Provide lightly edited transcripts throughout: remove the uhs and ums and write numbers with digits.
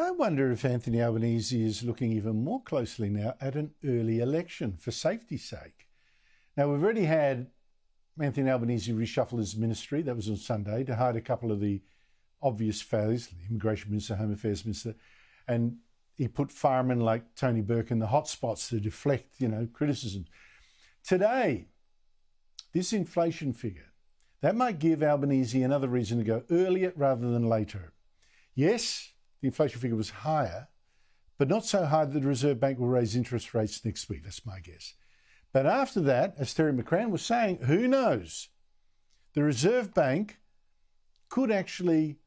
I wonder if Anthony Albanese is looking even more closely now at an early election for safety's sake. Now, we've already had Anthony Albanese reshuffle his ministry. That was on Sunday to hide a couple of the obvious failures, the Immigration Minister, Home Affairs Minister, and he put firemen like Tony Burke in the hot spots to deflect, criticism. Today, this inflation figure, that might give Albanese another reason to go earlier rather than later. Yes, the inflation figure was higher, but not so high that the Reserve Bank will raise interest rates next week. That's my guess. But after that, as Terry McCrann was saying, who knows? The Reserve Bank could actually,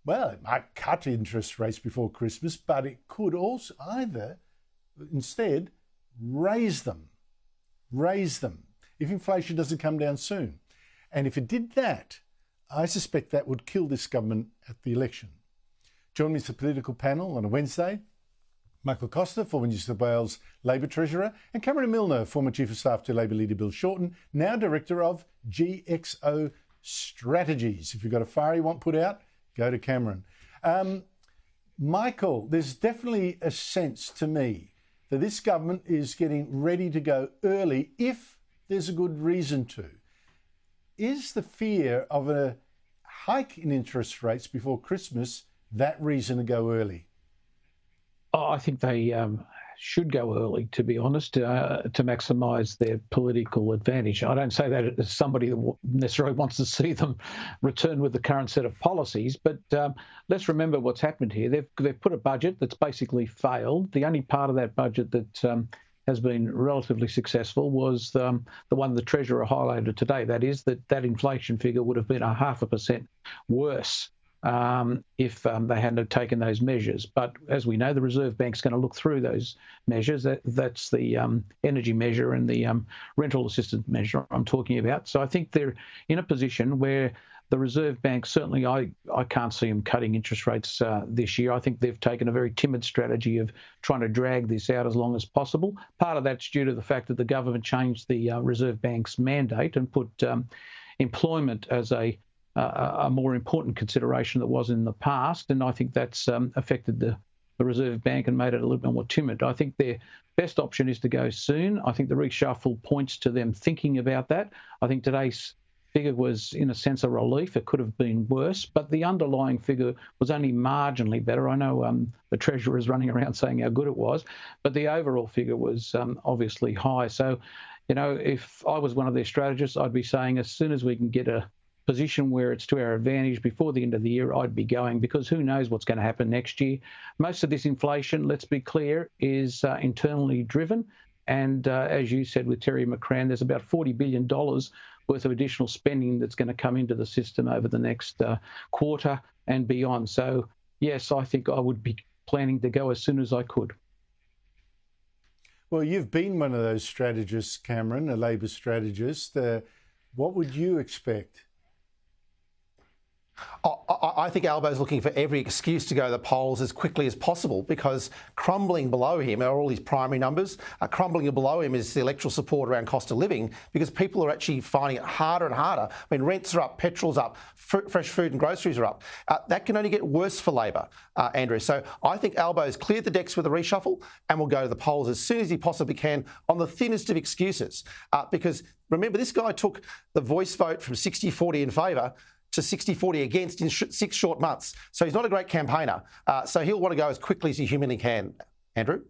it might cut interest rates before Christmas, but it could also instead raise them if inflation doesn't come down soon. And if it did that, I suspect that would kill this government at the election. Join me as the political panel on a Wednesday. Michael Costa, former New South Wales Labor Treasurer, and Cameron Milner, former Chief of Staff to Labor leader Bill Shorten, now Director of GXO Strategies. If you've got a fire you want put out, go to Cameron. Michael, there's definitely a sense to me that this government is getting ready to go early if there's a good reason to. Is the fear of a hike in interest rates before Christmas that reason to go early? Oh, I think they should go early, to be honest, to maximise their political advantage. I don't say that as somebody that necessarily wants to see them return with the current set of policies, but let's remember what's happened here. They've put a budget that's basically failed. The only part of that budget that has been relatively successful was the one the Treasurer highlighted today. That is that inflation figure would have been 0.5% worse if they hadn't taken those measures. But as we know, the Reserve Bank's going to look through those measures. That's the energy measure and the rental assistance measure I'm talking about. So I think they're in a position where the Reserve Bank, certainly I can't see them cutting interest rates this year. I think they've taken a very timid strategy of trying to drag this out as long as possible. Part of that's due to the fact that the government changed the Reserve Bank's mandate and put employment as a more important consideration that was in the past, and I think that's affected the Reserve Bank and made it a little bit more timid. I think their best option is to go soon. I think the reshuffle points to them thinking about that. I think today's figure was, in a sense, a relief. It could have been worse, but the underlying figure was only marginally better. I know the Treasurer is running around saying how good it was, but the overall figure was obviously high. So, if I was one of their strategists, I'd be saying as soon as we can get a position where it's to our advantage before the end of the year, I'd be going, because who knows what's going to happen next year. Most of this inflation, let's be clear, is internally driven. And as you said with Terry McCrann, there's about $40 billion worth of additional spending that's going to come into the system over the next quarter and beyond. So, yes, I think I would be planning to go as soon as I could. Well, you've been one of those strategists, Cameron, a Labor strategist. What would you expect? I think Albo's looking for every excuse to go to the polls as quickly as possible, because crumbling below him are all his primary numbers. Crumbling below him is the electoral support around cost of living, because people are actually finding it harder and harder. I mean, rents are up, petrol's up, fresh food and groceries are up. That can only get worse for Labor, Andrew. So I think Albo's cleared the decks with a reshuffle and will go to the polls as soon as he possibly can on the thinnest of excuses. Because remember, this guy took the voice vote from 60-40 in favour to 60-40 against in 6 short months. So he's not a great campaigner. So he'll want to go as quickly as he humanly can. Andrew?